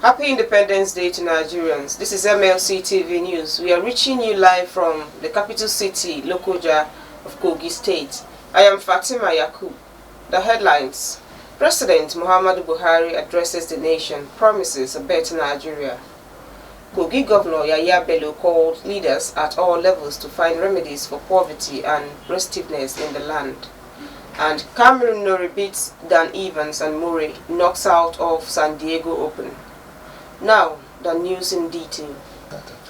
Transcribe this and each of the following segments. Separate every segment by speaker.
Speaker 1: Happy Independence Day to Nigerians. This is MLC TV News. We are reaching you live from the capital city, Lokoja of Kogi State. I am Fatima Yakub. The headlines. President Muhammadu Buhari addresses the nation, promises a better Nigeria. Kogi Governor Bello called leaders at all levels to find remedies for poverty and restiveness in the land. And Camron Norrie beats Dan Evans and Norrie knocks out of San Diego Open. Now, the news in detail.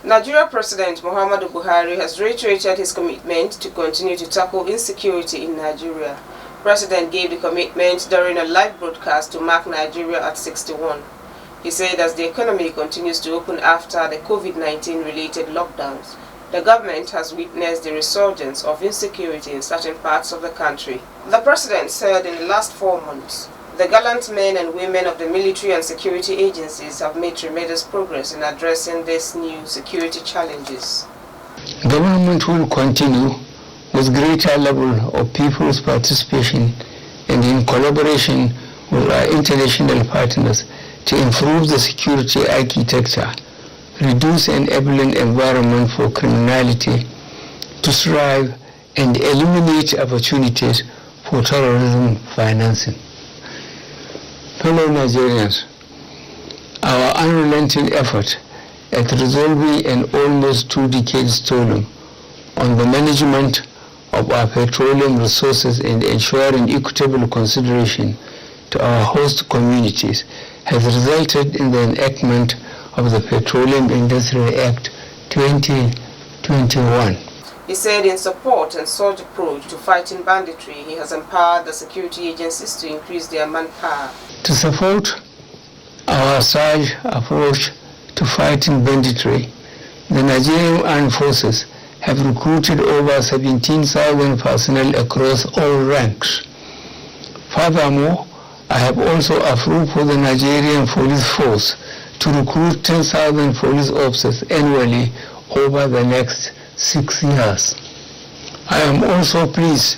Speaker 1: Nigeria President Muhammadu Buhari has reiterated his commitment to continue to tackle insecurity in Nigeria. President gave the commitment during a live broadcast to mark Nigeria at 61. He said as the economy continues to open after the COVID-19 related lockdowns, the government has witnessed the resurgence of insecurity in certain parts of the country. The president said in the last 4 months, the gallant men and women of the military and security agencies have made tremendous progress in addressing these new security challenges.
Speaker 2: Government will continue with greater level of people's participation and in collaboration with our international partners to improve the security architecture, reduce enabling environment for criminality to thrive, and eliminate opportunities for terrorism financing. Fellow Nigerians, our unrelenting effort at resolving an almost 2 decades toil on the management of our petroleum resources and ensuring equitable consideration to our host communities has resulted in the enactment of the Petroleum Industry Act 2021.
Speaker 1: He said in support and such approach to fighting banditry, he has empowered the security agencies to increase their manpower.
Speaker 2: To support our surge approach to fighting banditry, the Nigerian Armed Forces have recruited over 17,000 personnel across all ranks. Furthermore, I have also approved for the Nigerian Police Force to recruit 10,000 police officers annually over the next 6 years. I am also pleased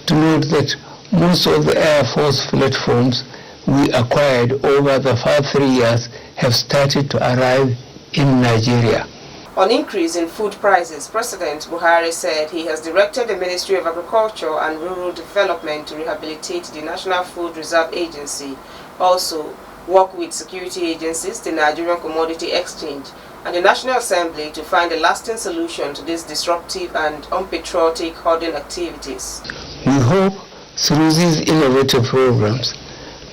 Speaker 2: to note that most of the Air Force platforms we acquired over the past 3 years have started to arrive in Nigeria.
Speaker 1: On increase in food prices, President Buhari said he has directed the Ministry of Agriculture and Rural Development to rehabilitate the National Food Reserve Agency, also work with security agencies, the Nigerian Commodity Exchange, and the National Assembly to find a lasting solution to these disruptive and unpatriotic hoarding activities.
Speaker 2: We hope through these innovative programs,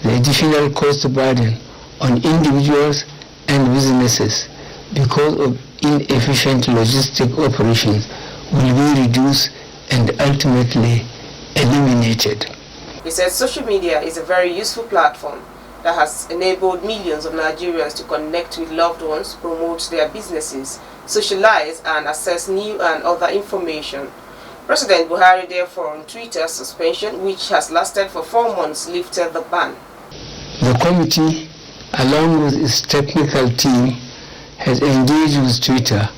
Speaker 2: the additional cost burden on individuals and businesses because of inefficient logistic operations will be reduced and ultimately eliminated.
Speaker 1: He said social media is a very useful platform that has enabled millions of Nigerians to connect with loved ones, promote their businesses, socialize, and access new and other information. President Buhari therefore on Twitter's suspension, which has lasted for 4 months, lifted the ban.
Speaker 2: The committee, along with its technical team, has engaged with Twitter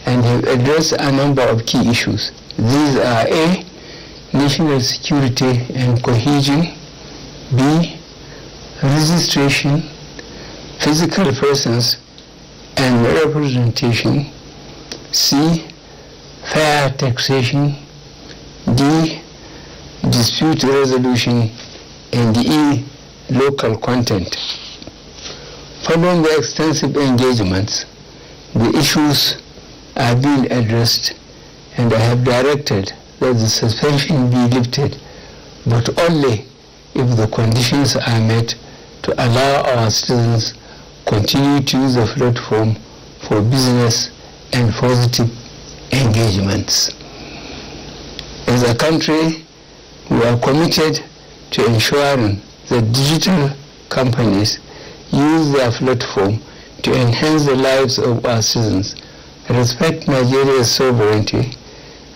Speaker 2: and have addressed a number of key issues. These are A. National security and cohesion, B. Registration, physical presence and representation, C. Fair taxation, D. Dispute resolution, and E. Local content. Following the extensive engagements, the issues are being addressed, and I have directed that the suspension be lifted, but only if the conditions are met to allow our citizens continue to use the platform for business and positive engagements. As a country, we are committed to ensuring that digital companies use their platform to enhance the lives of our citizens, respect Nigeria's sovereignty,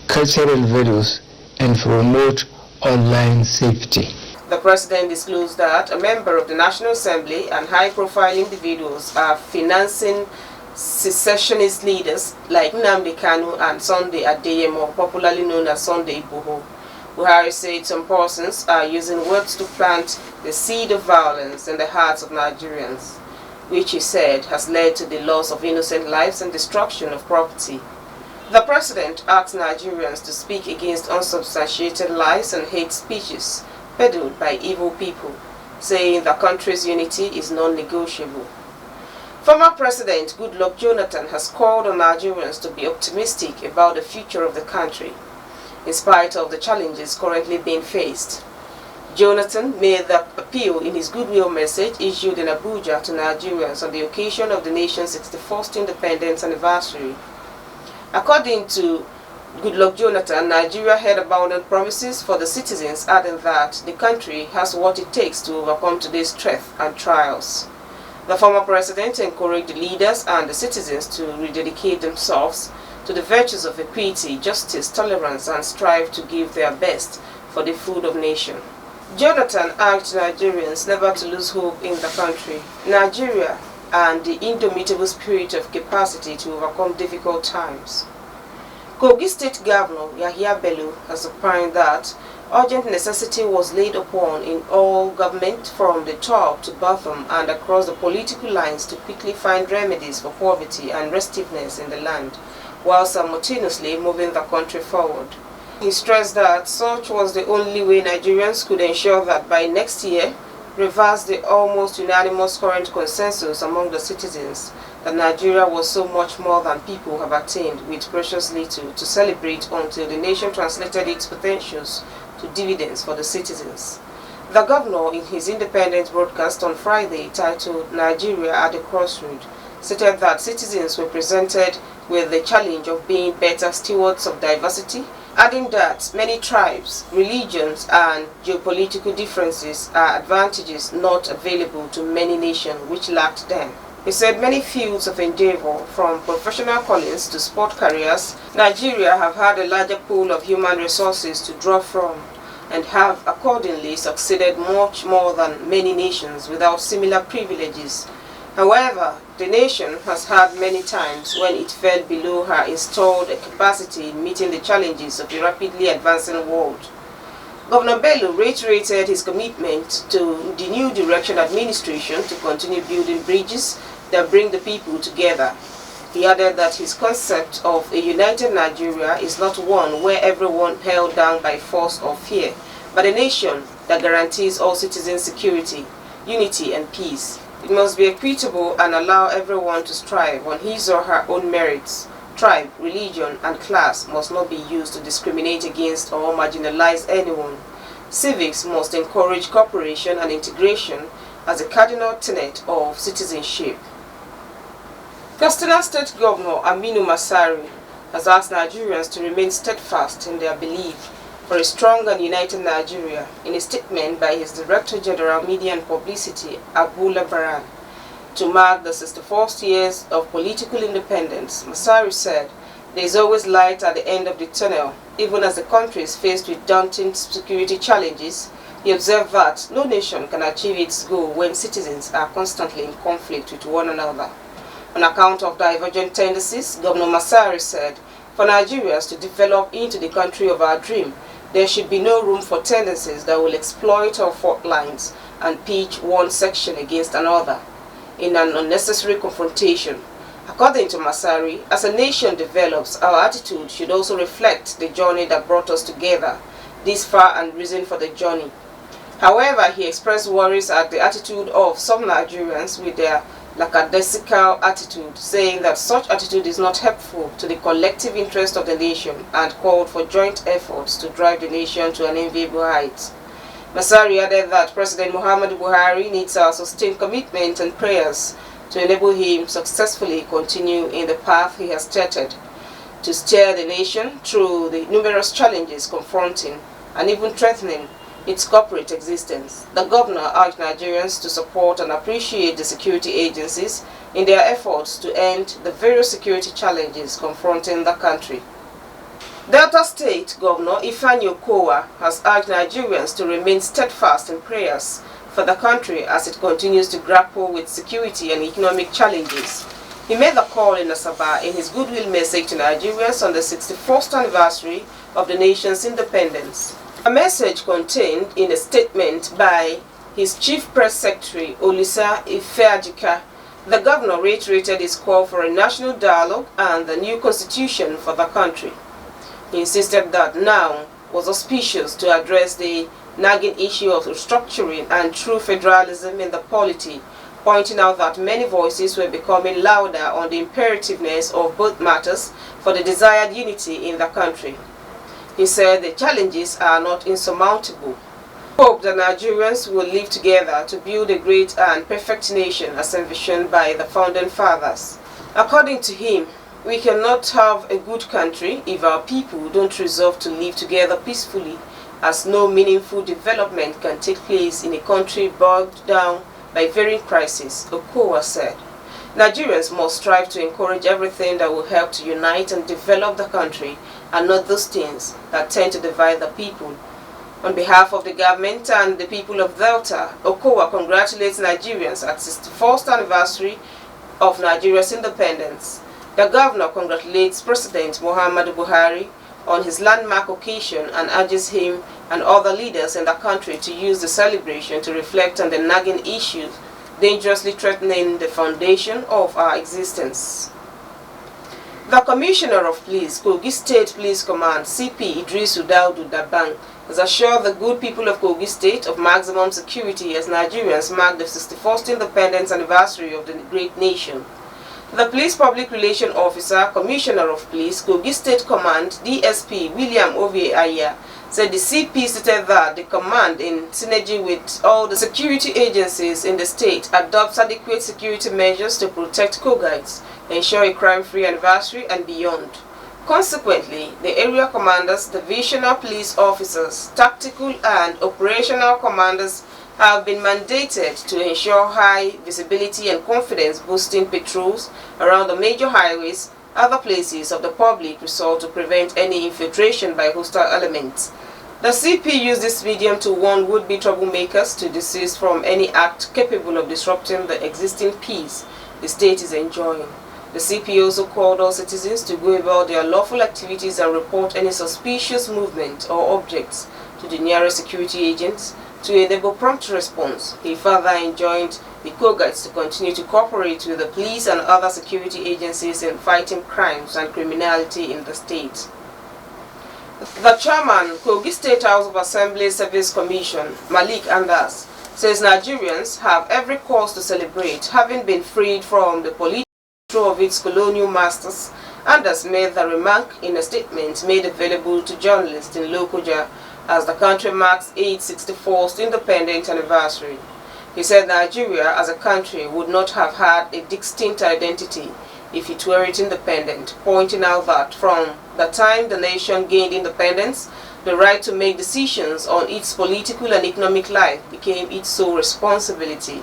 Speaker 2: cultural values, and promote online safety.
Speaker 1: The president disclosed that a member of the National Assembly and high-profile individuals are financing secessionist leaders like Nnamdi Kanu and Sunday Adeyemo, popularly known as Sunday Igboho. Buhari said some persons are using words to plant the seed of violence in the hearts of Nigerians. which he said has led to the loss of innocent lives and destruction of property. The president asked Nigerians to speak against unsubstantiated lies and hate speeches peddled by evil people, saying the country's unity is non-negotiable. Former President Goodluck Jonathan has called on Nigerians to be optimistic about the future of the country, in spite of the challenges currently being faced. Jonathan made the appeal in his goodwill message issued in Abuja to Nigerians on the occasion of the nation's 61st independence anniversary. According to Goodluck Jonathan, Nigeria had abundant promises for the citizens, adding that the country has what it takes to overcome today's threats and trials. The former president encouraged the leaders and the citizens to rededicate themselves to the virtues of equity, justice, tolerance, and strive to give their best for the good of the nation. Jonathan urged Nigerians never to lose hope in the country, Nigeria, and the indomitable spirit of capacity to overcome difficult times. Kogi State Governor Bello has opined that urgent necessity was laid upon in all government from the top to bottom and across the political lines to quickly find remedies for poverty and restiveness in the land, while simultaneously moving the country forward. He stressed that such was the only way Nigerians could ensure that by next year, reverse the almost unanimous current consensus among the citizens that Nigeria was so much more than people have attained with precious little to celebrate until the nation translated its potentials to dividends for the citizens. The governor, in his independent broadcast on Friday titled Nigeria at the Crossroads, stated that citizens were presented with the challenge of being better stewards of diversity, adding that many tribes, religions, and geopolitical differences are advantages not available to many nations which lacked them. He said many fields of endeavor, from professional callings to sport careers, Nigeria have had a larger pool of human resources to draw from and have accordingly succeeded much more than many nations without similar privileges. However, the nation has had many times when it fell below her installed capacity in meeting the challenges of a rapidly advancing world. Governor Bello reiterated his commitment to the new direction administration to continue building bridges that bring the people together. He added that his concept of a united Nigeria is not one where everyone held down by force or fear, but a nation that guarantees all citizens security, unity, and peace. It must be equitable and allow everyone to strive on his or her own merits. Tribe, religion, and class must not be used to discriminate against or marginalize anyone. Civics must encourage cooperation and integration as a cardinal tenet of citizenship. Katsina State Governor Aminu Masari has asked Nigerians to remain steadfast in their belief for a strong and united Nigeria. In a statement by his Director General Media and Publicity, Abu Labaran, to mark the 61st years of political independence, Masari said, "There is always light at the end of the tunnel, even as the country is faced with daunting security challenges." He observed that no nation can achieve its goal when citizens are constantly in conflict with one another. On account of divergent tendencies, Governor Masari said, for Nigerians to develop into the country of our dream, there should be no room for tendencies that will exploit our fault lines and pitch one section against another in an unnecessary confrontation. According to Masari, as a nation develops, our attitude should also reflect the journey that brought us together this far and reason for the journey. However, he expressed worries at the attitude of some Nigerians with their lackadaisical attitude, saying that such attitude is not helpful to the collective interest of the nation and called for joint efforts to drive the nation to an enviable height. Masari added that President Muhammadu Buhari needs our sustained commitment and prayers to enable him successfully continue in the path he has charted, to steer the nation through the numerous challenges confronting and even threatening its corporate existence. The governor urged Nigerians to support and appreciate the security agencies in their efforts to end the various security challenges confronting the country. Delta State Governor Ifeanyi Okowa has urged Nigerians to remain steadfast in prayers for the country as it continues to grapple with security and economic challenges. He made the call in Asaba in his goodwill message to Nigerians on the 61st anniversary of the nation's independence. A message contained in a statement by his chief press secretary, Olisa Ifeajika, The governor reiterated his call for a national dialogue and the new constitution for the country. He insisted that now was auspicious to address the nagging issue of restructuring and true federalism in the polity, pointing out that many voices were becoming louder on the imperativeness of both matters for the desired unity in the country. He said the challenges are not insurmountable. Hope that Nigerians will live together to build a great and perfect nation as envisioned by the founding fathers. According to him, we cannot have a good country if our people don't resolve to live together peacefully, as no meaningful development can take place in a country bogged down by varying crises, Okowa said. Nigerians must strive to encourage everything that will help to unite and develop the country, and not those things that tend to divide the people. On behalf of the government and the people of Delta, Okowa congratulates Nigerians at the 61st anniversary of Nigeria's independence. The governor congratulates President Muhammadu Buhari on his landmark occasion and urges him and other leaders in the country to use the celebration to reflect on the nagging issues dangerously threatening the foundation of our existence. The Commissioner of Police, Kogi State Police Command, CP Idrisu Daudu Dabang, has assured the good people of Kogi State of maximum security as Nigerians mark the 61st independence anniversary of the great nation. The Police Public Relations Officer, Commissioner of Police, Kogi State Command, DSP William Ovie Aya, said the CP stated that the command, in synergy with all the security agencies in the state, adopts adequate security measures to protect Kogites, ensure a crime-free anniversary and beyond. Consequently, the area commanders, divisional police officers, tactical and operational commanders have been mandated to ensure high visibility and confidence-boosting patrols around the major highways, other places of the public resort to prevent any infiltration by hostile elements. The CP used this medium to warn would-be troublemakers to desist from any act capable of disrupting the existing peace the state is enjoying. The CP also called all citizens to go about their lawful activities and report any suspicious movement or objects to the nearest security agents to enable prompt response. He further enjoined the Kogites to continue to cooperate with the police and other security agencies in fighting crimes and criminality in the state. The chairman, Kogi State House of Assembly Service Commission, Malik Andas, says Nigerians have every cause to celebrate having been freed from the political control of its colonial masters. Andas made the remark in a statement made available to journalists in Lokoja as the country marks its 64th independent anniversary. He said Nigeria as a country would not have had a distinct identity if it were independent, pointing out that from the time the nation gained independence, the right to make decisions on its political and economic life became its sole responsibility.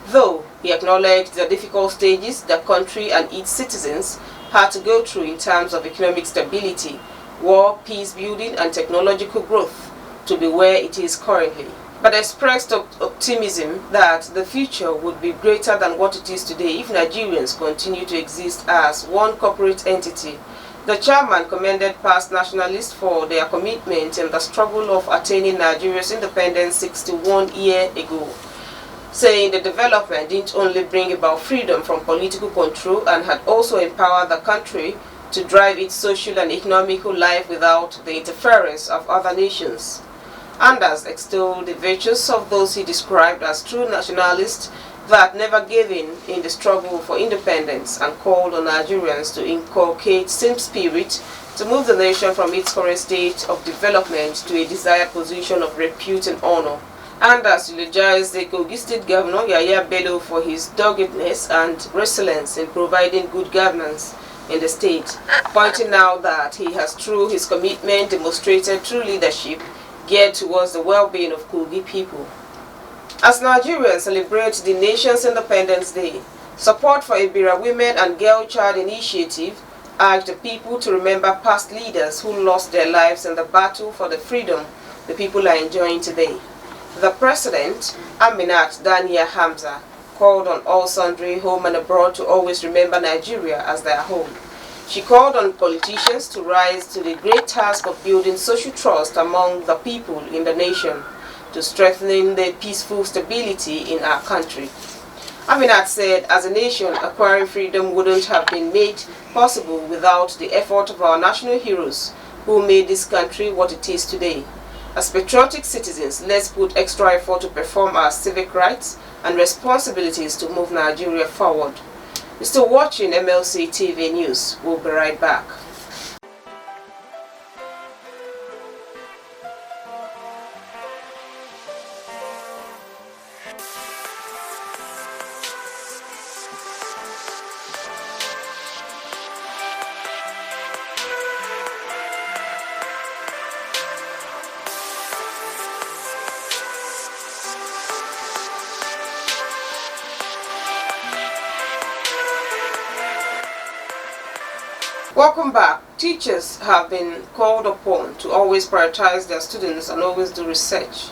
Speaker 1: Though he acknowledged the difficult stages the country and its citizens had to go through in terms of economic stability, war, peace building and technological growth to be where it is currently, but expressed optimism that the future would be greater than what it is today if Nigerians continue to exist as one corporate entity. The chairman commended past nationalists for their commitment in the struggle of attaining Nigeria's independence 61 years ago, saying the development didn't only bring about freedom from political control and had also empowered the country to drive its social and economical life without the interference of other nations. Anders extolled the virtues of those he described as true nationalists that never gave in the struggle for independence and called on Nigerians to inculcate same spirit to move the nation from its current state of development to a desired position of repute and honor. Anders eulogized the Kogi State Governor Bello for his doggedness and resilience in providing good governance in the state, pointing out that he has through his commitment demonstrated true leadership geared towards the well-being of Kogi people. As Nigerians celebrate the nation's Independence Day, support for Ibira Women and Girl Child Initiative urged the people to remember past leaders who lost their lives in the battle for the freedom the people are enjoying today. The President, Aminat Dania Hamza, called on all sundry home and abroad to always remember Nigeria as their home. She called on politicians to rise to the great task of building social trust among the people in the nation, to strengthening the peaceful stability in our country. Aminat said, as a nation, acquiring freedom wouldn't have been made possible without the effort of our national heroes who made this country what it is today. As patriotic citizens, let's put extra effort to perform our civic rights and responsibilities to move Nigeria forward. You're still watching MLC TV News. We'll be right back. Welcome back. Teachers have been called upon to always prioritize their students and always do research.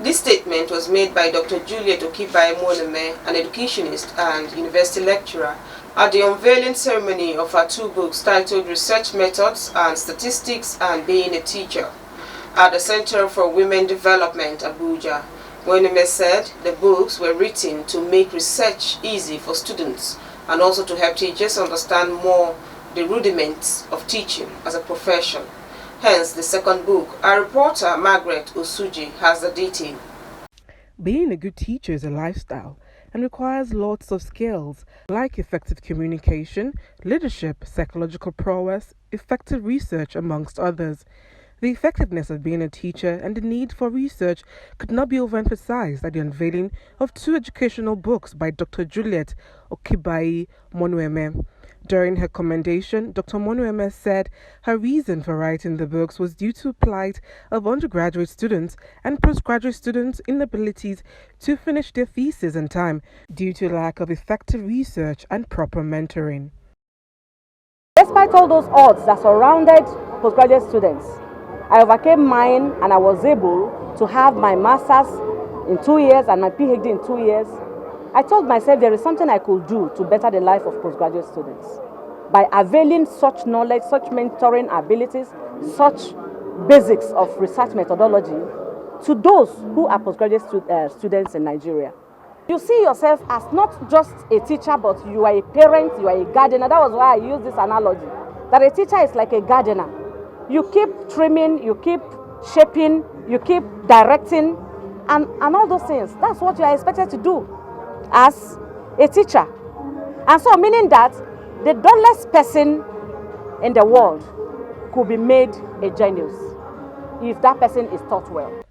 Speaker 1: This statement was made by Dr. Juliet Okibai-Moneme, an educationist and university lecturer, at the unveiling ceremony of her two books titled Research Methods and Statistics and Being a Teacher at the Center for Women Development, Abuja. Moneme said the books were written to make research easy for students and also to help teachers understand more the rudiments of teaching as a profession. Hence the second book. Our reporter Margaret Osuji has the detail.
Speaker 3: Being a good teacher is a lifestyle and requires lots of skills like effective communication, leadership, psychological prowess, effective research, amongst others. The effectiveness of being a teacher and the need for research could not be overemphasized at the unveiling of two educational books by Dr. Juliet Okibai-Moneme. During her commendation, Dr. Moneme said her reason for writing the books was due to plight of undergraduate students and postgraduate students' inabilities to finish their thesis in time due to lack of effective research and proper mentoring.
Speaker 4: Despite all those odds that surrounded postgraduate students, I overcame mine and I was able to have my master's in 2 years and my PhD in 2 years. I told myself there is something I could do to better the life of postgraduate students by availing such knowledge, such mentoring abilities, such basics of research methodology to those who are postgraduate students in Nigeria. You see yourself as not just a teacher, but you are a parent, you are a gardener. That was why I use this analogy, that a teacher is like a gardener. You keep trimming, you keep shaping, you keep directing, and all those things. That's what you are expected to do as a teacher. And so meaning that the dullest person in the world could be made a genius if that person is taught well.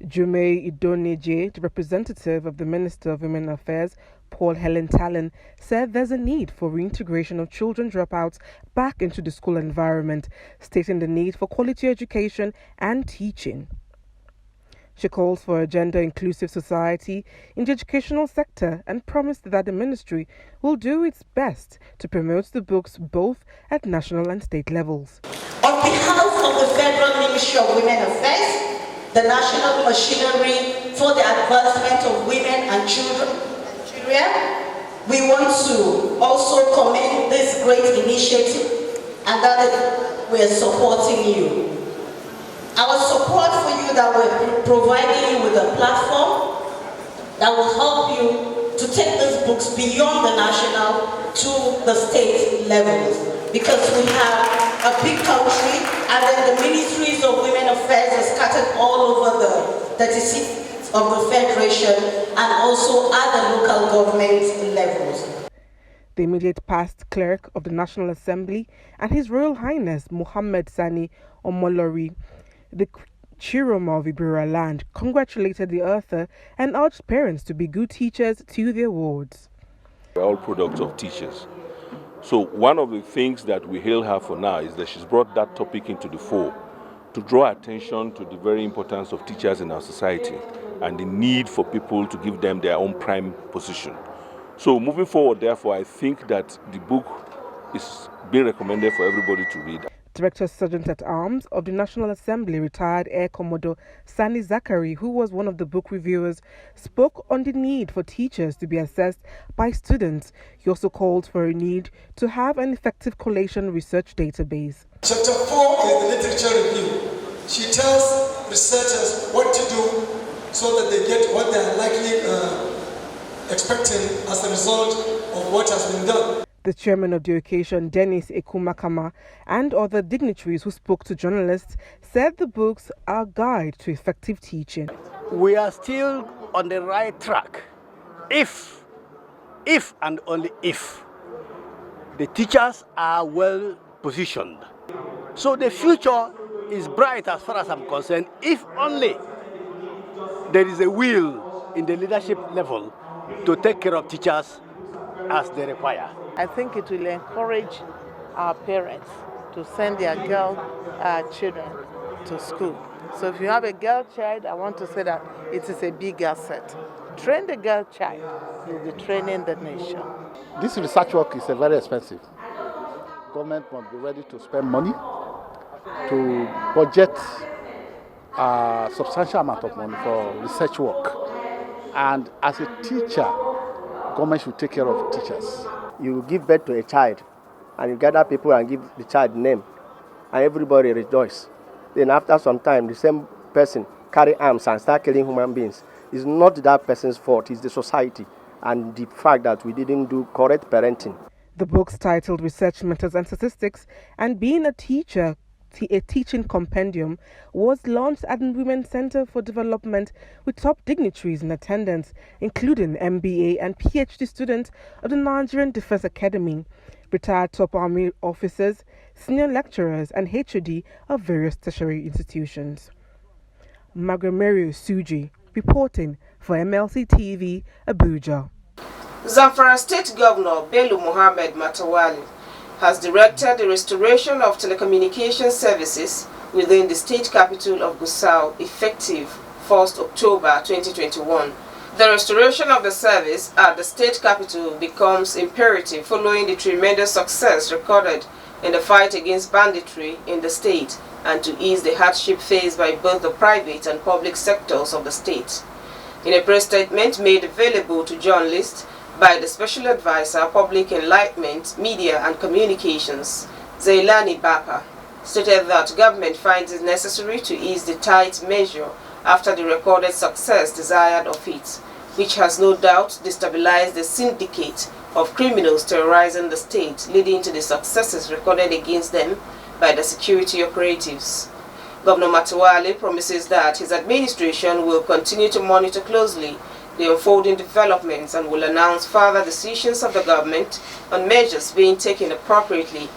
Speaker 3: Jume Idoneje, the representative of the Minister of Women Affairs, Paul Helen Talon, said there's a need for reintegration of children dropouts back into the school environment, stating the need for quality education and teaching. She calls for a gender-inclusive society in the educational sector and promised that the ministry will do its best to promote the books both at national and state levels.
Speaker 5: On behalf of the Federal Ministry of Women Affairs, the national machinery for the advancement of women and children in Nigeria, we want to also commend this great initiative and that we are supporting you. Our support for you, that we're providing you with a platform that will help you to take these books beyond the national to the state levels, because we have a big country and then the ministries of women affairs are scattered all over the 36 of the federation and also other local government levels.
Speaker 3: The immediate past clerk of the National Assembly and His Royal Highness Mohammed Sani Omolori, the Chiroma of Ibira land, congratulated the author and urged parents to be good teachers to their wards.
Speaker 6: We're all products of teachers. So one of the things that we hail her for now is that she's brought that topic into the fore to draw attention to the very importance of teachers in our society and the need for people to give them their own prime position. So moving forward, therefore, I think that the book is being recommended for everybody to read.
Speaker 3: Director Sergeant at Arms of the National Assembly, retired Air Commodore Sani Zachary, who was one of the book reviewers, spoke on the need for teachers to be assessed by students. He also called for a need to have an effective collation research database.
Speaker 7: Chapter 4 is the literature review. She tells researchers what to do so that they get what they are likely expecting as a result of what has been done.
Speaker 3: The chairman of the occasion, Dennis Ekumakama, and other dignitaries who spoke to journalists said the books are a guide to effective teaching.
Speaker 8: We are still on the right track if and only if the teachers are well positioned. So the future is bright as far as I'm concerned, if only there is a will in the leadership level to take care of teachers as they require.
Speaker 9: I think it will encourage our parents to send their girl children to school. So if you have a girl child, I want to say that it is a big asset. Train the girl child, you'll be training the nation.
Speaker 10: This research work is very expensive. Government must be ready to spend money, to budget a substantial amount of money for research work. And as a teacher, government should take care of teachers.
Speaker 11: You give birth to a child, and you gather people and give the child name, and everybody rejoice. Then after some time, the same person carry arms and start killing human beings. It's not that person's fault, it's the society and the fact that we didn't do correct parenting.
Speaker 3: The book's titled Research Methods and Statistics and Being a Teacher, a Teaching Compendium, was launched at the Women's Center for Development with top dignitaries in attendance, including MBA and PhD students of the Nigerian Defense Academy, retired top army officers, senior lecturers and HOD of various tertiary institutions. Magomero Suji, reporting for MLC TV, Abuja.
Speaker 1: Zamfara State Governor Bello Matawali has directed the restoration of telecommunication services within the state capital of Gusau effective 1st October 2021. The restoration of the service at the state capital becomes imperative following the tremendous success recorded in the fight against banditry in the state and to ease the hardship faced by both the private and public sectors of the state. In a press statement made available to journalists by the Special Advisor, Public Enlightenment, Media and Communications, Zailani Bapa, stated that government finds it necessary to ease the tight measure after the recorded success desired of it, which has no doubt destabilized the syndicate of criminals terrorizing the state, leading to the successes recorded against them by the security operatives. Governor Matawale promises that his administration will continue to monitor closely the unfolding developments and will announce further decisions of the government on measures being taken appropriately.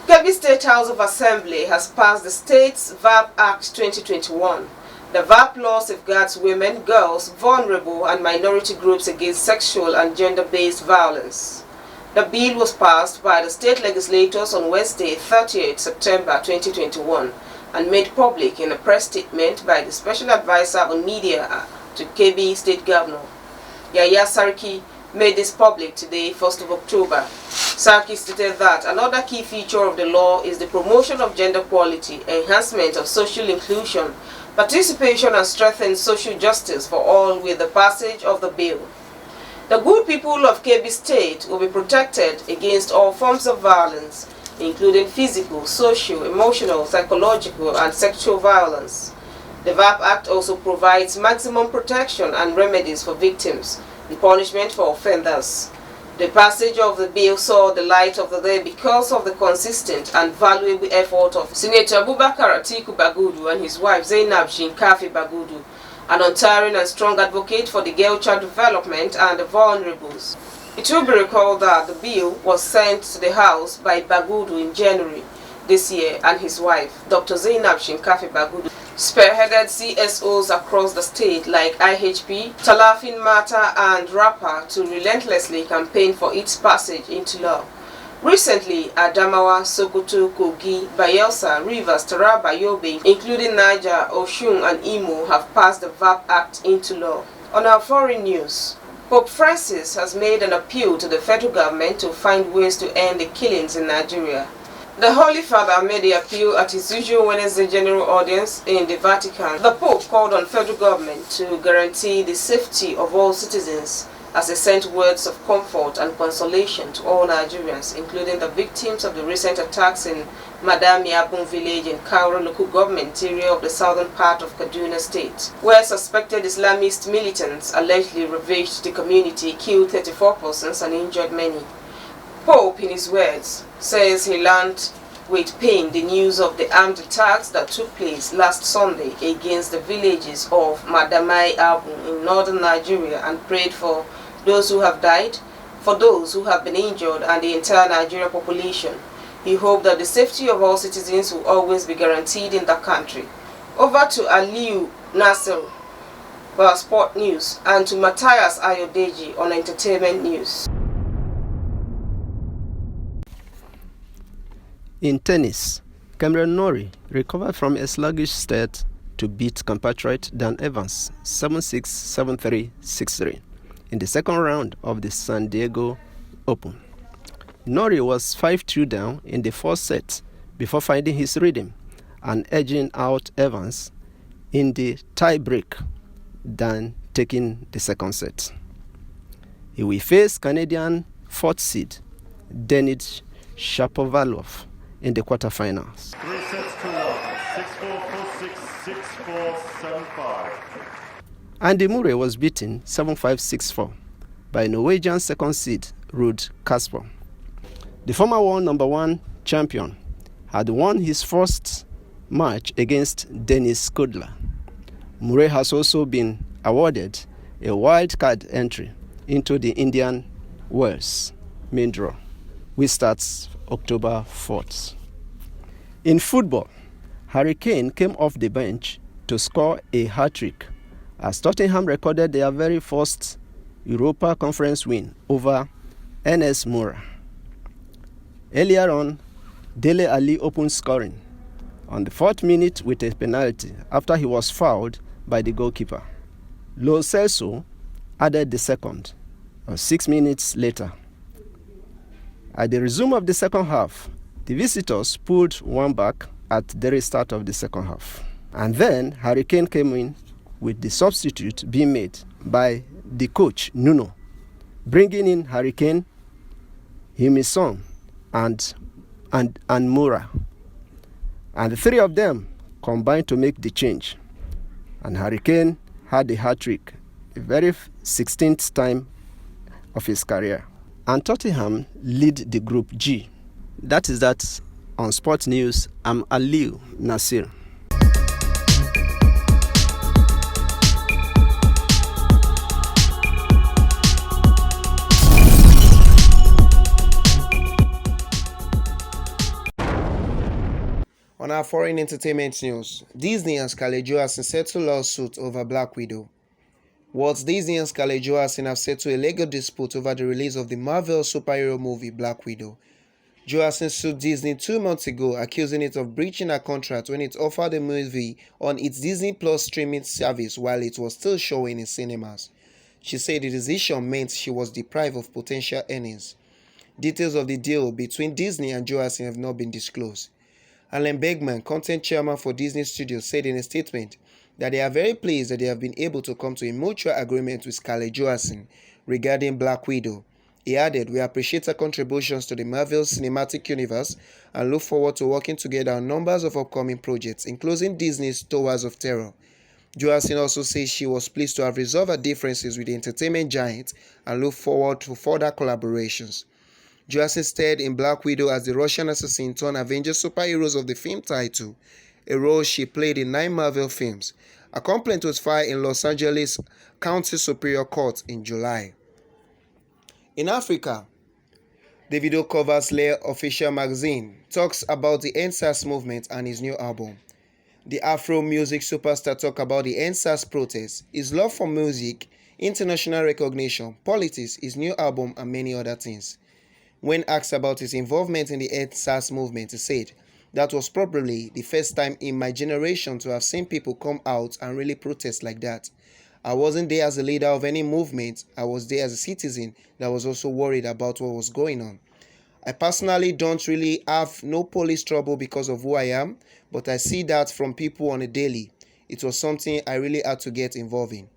Speaker 1: Kogi State House of Assembly has passed the state's VAP Act 2021. The VAP law safeguards women, girls, vulnerable and minority groups against sexual and gender-based violence. The bill was passed by the state legislators on Wednesday, 30th September 2021 and made public in a press statement by the Special Advisor on Media to Kogi State Governor. Yaya Sarki made this public today, 1st of October. Sarki stated that another key feature of the law is the promotion of gender equality, enhancement of social inclusion, participation and strengthened social justice for all with the passage of the bill. The good people of Kogi State will be protected against all forms of violence, including physical, social, emotional, psychological and sexual violence. The VAP Act also provides maximum protection and remedies for victims, the punishment for offenders. The passage of the bill saw the light of the day because of the consistent and valuable effort of Senator Abubakar Atiku Bagudu and his wife Zainab Shinkafi Bagudu, an untiring and strong advocate for the girl child development and the vulnerables. It will be recalled that the bill was sent to the House by Bagudu in January this year, and his wife, Dr. Zainab Shinkafi Bagudu, spearheaded CSOs across the state like IHP, Talafin Mata and RAPA to relentlessly campaign for its passage into law. Recently, Adamawa, Sokoto, Kogi, Bayelsa, Rivers, Taraba, Yobe, including Niger, Oshun and Imo have passed the VAP Act into law. On our foreign news, Pope Francis has made an appeal to the federal government to find ways to end the killings in Nigeria. The Holy Father made the appeal at his usual Wednesday general audience in the Vatican. The Pope called on federal government to guarantee the safety of all citizens as he sent words of comfort and consolation to all Nigerians, including the victims of the recent attacks in Madami Abun village in Kauru local government area of the southern part of Kaduna State, where suspected Islamist militants allegedly ravaged the community, killed 34 persons and injured many. Pope, in his words, says he learned with pain the news of the armed attacks that took place last Sunday against the villages of Madamai Abu in northern Nigeria and prayed for those who have died, for those who have been injured and the entire Nigerian population. He hoped that the safety of all citizens will always be guaranteed in the country. Over to Aliu Nasser for sport news and to Matthias Ayodeji on entertainment news.
Speaker 12: In tennis, Camron Norrie recovered from a sluggish start to beat compatriot Dan Evans 7-6, 7-3, 6-3 in the second round of the San Diego Open. Norrie was 5-2 down in the first set before finding his rhythm and edging out Evans in the tie-break, then taking the second set. He will face Canadian fourth seed Denis Shapovalov in the quarterfinals.
Speaker 13: 3 sets to 1, 6-4, 4-6, 6-4, 7-5.
Speaker 12: Andy Murray was beaten 7-5, 6-4 by Norwegian second seed Ruud Kasper. The former world number one champion had won his first match against Denis Kudla. Murray has also been awarded a wild card entry into the Indian Wells main draw, which starts October 4th. In football, Harry Kane came off the bench to score a hat-trick as Tottenham recorded their very first Europa Conference win over NS Mura. Earlier on, Dele Alli opened scoring on the 4th minute with a penalty after he was fouled by the goalkeeper. Lo Celso added the second 6 minutes later. At the resume of the second half, the visitors pulled one back at the restart of the second half. And then Harry Kane came in with the substitute being made by the coach, Nuno, bringing in Harry Kane, Himison, and Mura. And the three of them combined to make the change. And Harry Kane had the hat-trick, the very 16th time of his career. And Tottenham lead the Group G. That is that on Sports News. I'm Aliu Nasir.
Speaker 14: On our foreign entertainment news, Disney and Scarlett Johansson settle lawsuit over Black Widow. Walt Disney and Scarlett Johansson have settled a legal dispute over the release of the Marvel superhero movie Black Widow. Johansson sued Disney 2 months ago, accusing it of breaching her contract when it offered the movie on its Disney Plus streaming service while it was still showing in cinemas. She said the decision meant she was deprived of potential earnings. Details of the deal between Disney and Johansson have not been disclosed. Alan Bergman, content chairman for Disney Studios, said in a statement that they are very pleased that they have been able to come to a mutual agreement with Scarlett Johansson regarding Black Widow. He added, "We appreciate her contributions to the Marvel Cinematic Universe and look forward to working together on numbers of upcoming projects, including Disney's Towers of Terror." Johansson also says she was pleased to have resolved her differences with the entertainment giant and look forward to further collaborations. Johansson starred in Black Widow as the Russian assassin turned Avengers superheroes of the film title, a role she played in 9 Marvel films. A complaint was filed in Los Angeles County Superior Court in July. In Africa, Davido covers Lair Official Magazine, talks about the NSAS movement and his new album. The Afro music superstar talks about the NSAS protests, his love for music, international recognition, politics, his new album, and many other things. When asked about his involvement in the NSAS movement, he said, "That was probably the first time in my generation to have seen people come out and really protest like that. I wasn't there as a leader of any movement, I was there as a citizen that was also worried about what was going on. I personally don't really have no police trouble because of who I am, but I see that from people on a daily. It was something I really had to get involved in."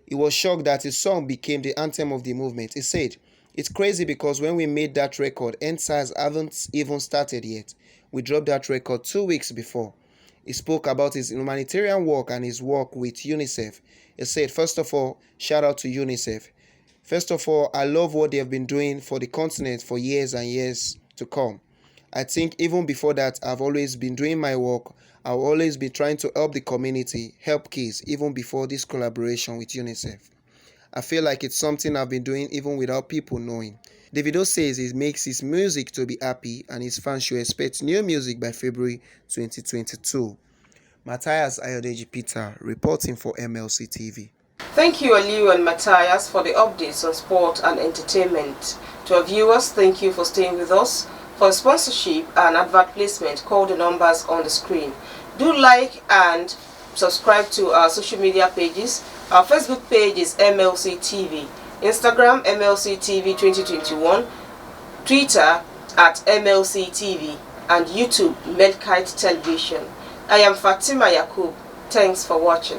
Speaker 14: He was shocked that his song became the anthem of the movement. He said, "It's crazy because when we made that record, NSAS haven't even started yet. We dropped that record 2 weeks before. He spoke about his humanitarian work and his work with UNICEF. He said, first of all, shout out to UNICEF. First of all, I love what they have been doing for the continent for years and years to come. I think even before that, I've always been doing my work. I've always been trying to help the community, help kids, even before this collaboration with UNICEF. I feel like it's something I've been doing even without people knowing. Davido says he makes his music to be happy and his fans should expect new music by February 2022. Matthias Ayodeji Peter reporting for MLC TV.
Speaker 1: Thank you, Aliu and Matthias, for the updates on sport and entertainment. To our viewers, thank you for staying with us. For sponsorship and advert placement, call the numbers on the screen. Do like and subscribe to our social media pages. Our Facebook page is MLC TV, Instagram MLC TV 2021, Twitter at MLC TV, and YouTube Medkite Television. I am Fatima Yakub. Thanks for watching.